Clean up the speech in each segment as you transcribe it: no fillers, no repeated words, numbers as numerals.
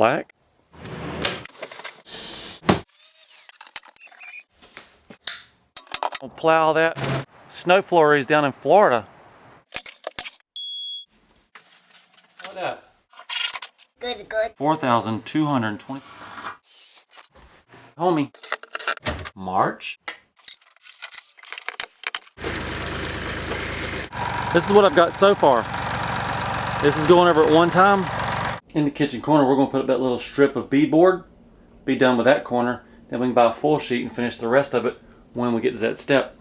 black. I'll plow that snow flurries down in Florida. Look at that. Good, good. 4,220. Homie. March. This is what I've got so far. This is going over at one time. In the kitchen corner, we're going to put up that little strip of beadboard. Be done with that corner. Then we can buy a full sheet and finish the rest of it when we get to that step.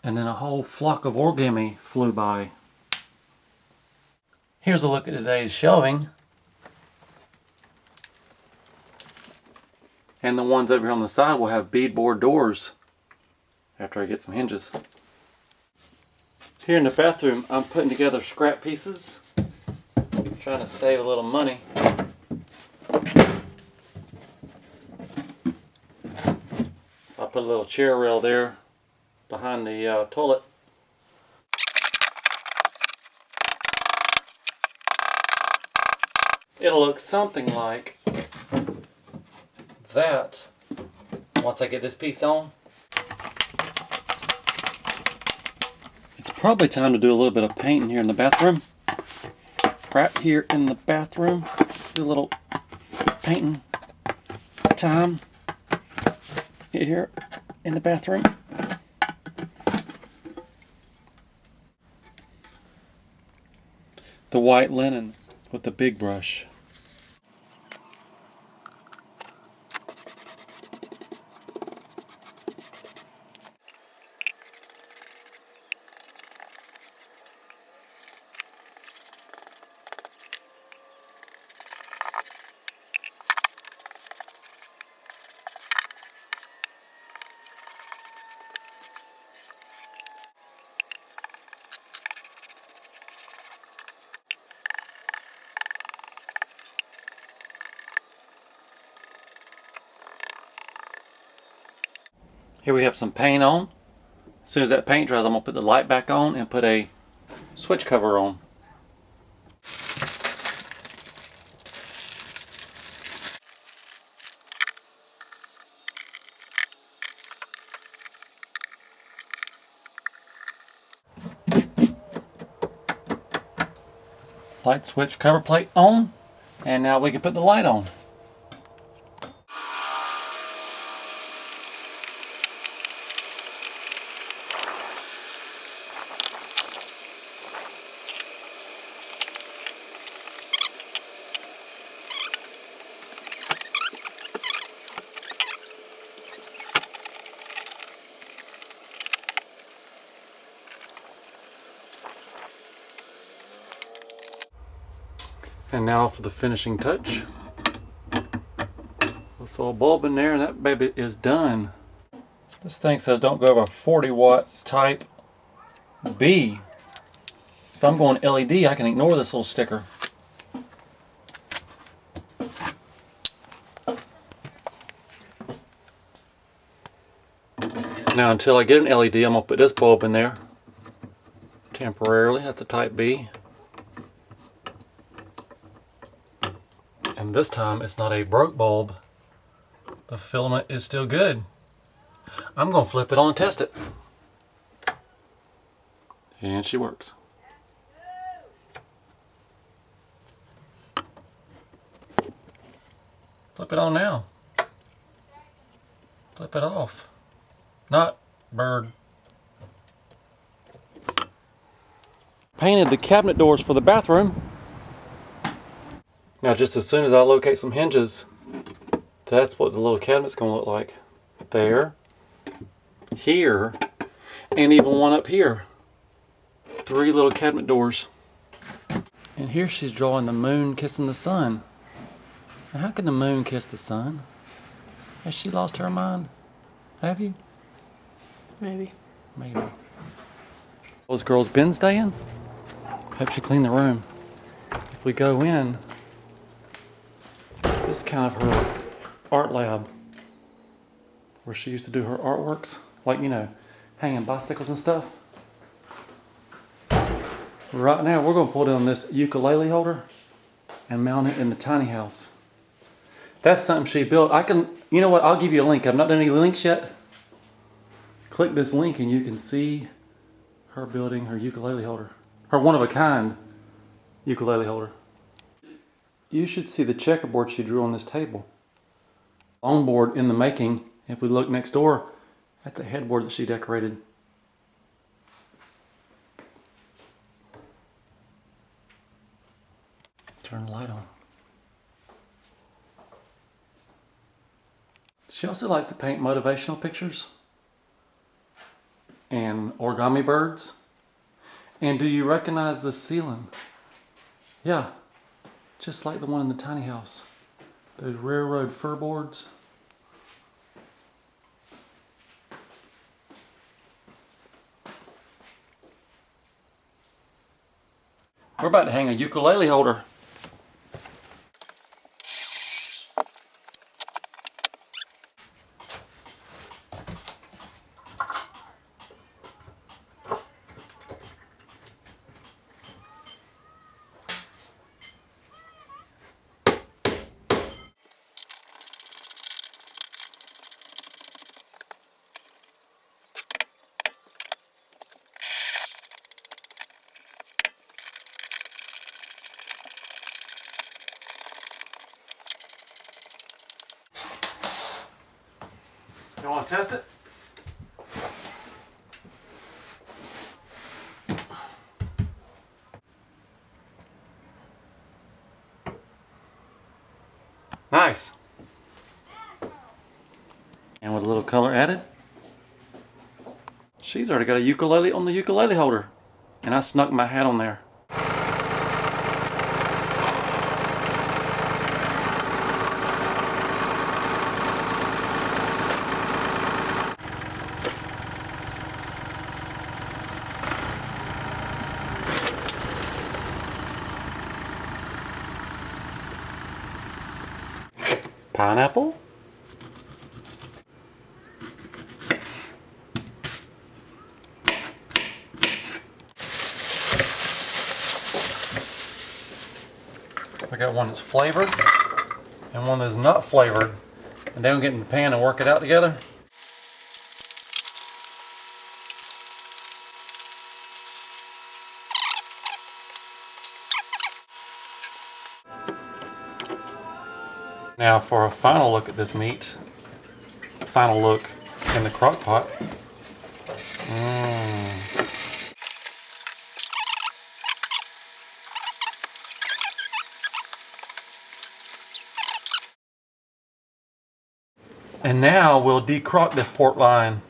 And then a whole flock of origami flew by. Here's a look at today's shelving. And the ones over here on the side will have beadboard doors after I get some hinges. Here in the bathroom, I'm putting together scrap pieces. I'm trying to save a little money. I put a little chair rail there behind the toilet. It'll look something like that once I get this piece on. It's probably time to do a little bit of painting here in the bathroom. Right here in the bathroom, do a little painting time here in the bathroom. The white linen with the big brush. Here we have some paint on. As soon as that paint dries, I'm going to put the light back on and put a switch cover on. Light switch cover plate on, and now we can put the light on. And now for the finishing touch. We'll throw a bulb in there and that baby is done. This thing says don't go over a 40-watt type B. If I'm going LED, I can ignore this little sticker. Now until I get an LED, I'm going to put this bulb in there temporarily. That's a type B. And this time it's not a broke bulb. The filament is still good. I'm going to flip it on and test it. And she works. Flip it on now. Flip it off. Not bird. Painted the cabinet doors for the bathroom. Now just as soon as I locate some hinges, that's what the little cabinet's going to look like. There, here, and even one up here. 3 little cabinet doors. And here she's drawing the moon kissing the sun. Now how can the moon kiss the sun? Has she lost her mind? Have you? Maybe. Maybe. Those girls been staying? Hope she cleaned the room. If we go in, this is kind of her art lab. where she used to do her artworks, like, you know, hanging bicycles and stuff. Right now, we're going to pull down this ukulele holder and mount it in the tiny house. That's something she built. You know what, I'll give you a link. I've not done any links yet. Click this link and you can see her building her ukulele holder. Her one-of-a-kind ukulele holder. You should see the checkerboard she drew on this table. Longboard in the making. If we look next door, that's a headboard that she decorated. Turn the light on. She also likes to paint motivational pictures and origami birds. And do you recognize the ceiling? Yeah, just like the one in the tiny house. Those railroad fur boards. We're about to hang a ukulele holder. You want to test it? Nice. And with a little color added, she's already got a ukulele on the ukulele holder. And I snuck my hat on there. Pineapple? I got one that's flavored and one that's not flavored. And then we get in the pan and work it out together. Now for a final look at this meat, final look in the crock pot. And now we'll decrock this pork loin.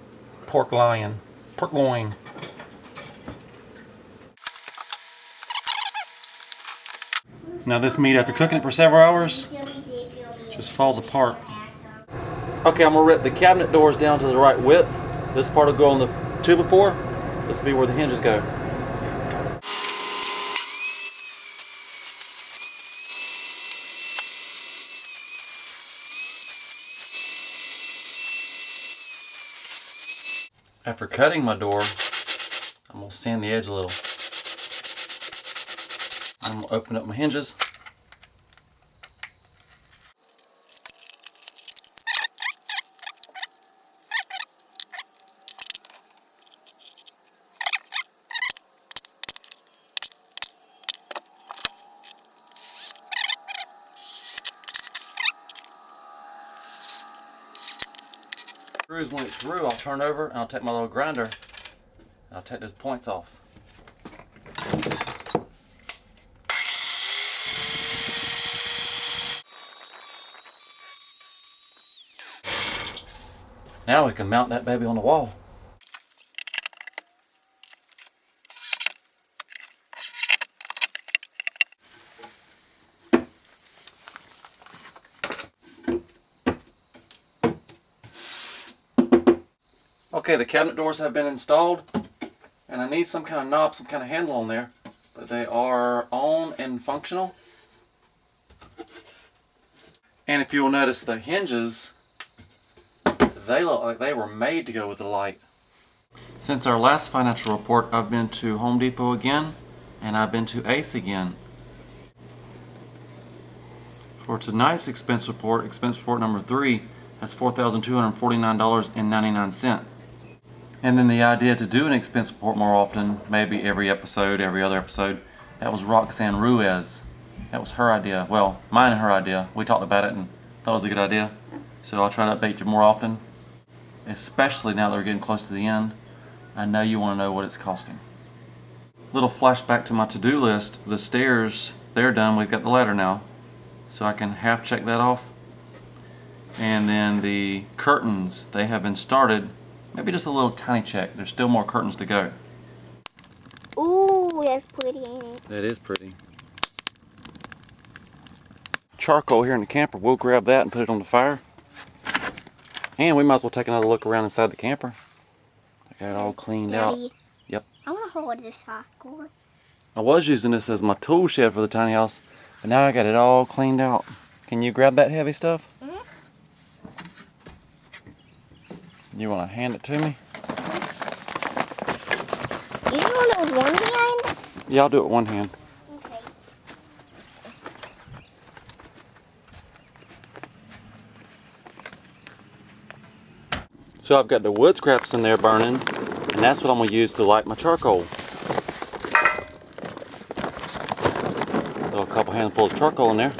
Now this meat, after cooking it for several hours, just falls apart. Okay, I'm gonna rip the cabinet doors down to the right width. This part will go on the 2x4. This will be where the hinges go. After cutting my door, I'm gonna sand the edge a little. I'm gonna open up my hinges. Screws, when it's through, I'll turn over and I'll take my little grinder and I'll take those points off. Now we can mount that baby on the wall. Okay, the cabinet doors have been installed, and I need some kind of knob, some kind of handle on there, but they are on and functional. And if you'll notice, the hinges, They look like they were made to go with the light. Since our last financial report, I've been to Home Depot again, and I've been to Ace again. For tonight's expense report number 3, that's $4,249.99. And then the idea to do an expense report more often, maybe every episode, every other episode, that was Roxanne Ruiz. That was her idea. Well, mine and her idea. We talked about it and thought it was a good idea. So I'll try to update you more often, especially now that we're getting close to the end. I know you want to know what it's costing. Little flashback to my to-do list. The stairs, they're done. We've got the ladder now. So I can half check that off. And then the curtains, they have been started. Maybe just a little tiny check. There's still more curtains to go. Ooh, that's pretty, ain't it? That is pretty. Charcoal here in the camper. We'll grab that and put it on the fire. And we might as well take another look around inside the camper. I got it all cleaned out. Yep. I want to hold this charcoal. I was using this as my tool shed for the tiny house, but now I got it all cleaned out. Can you grab that heavy stuff? Mm-hmm. You want to hand it to me? You want it with one hand? Yeah, I'll do it with one hand. Okay. So I've got the wood scraps in there burning, and that's what I'm going to use to light my charcoal. Throw a couple handfuls of charcoal in there.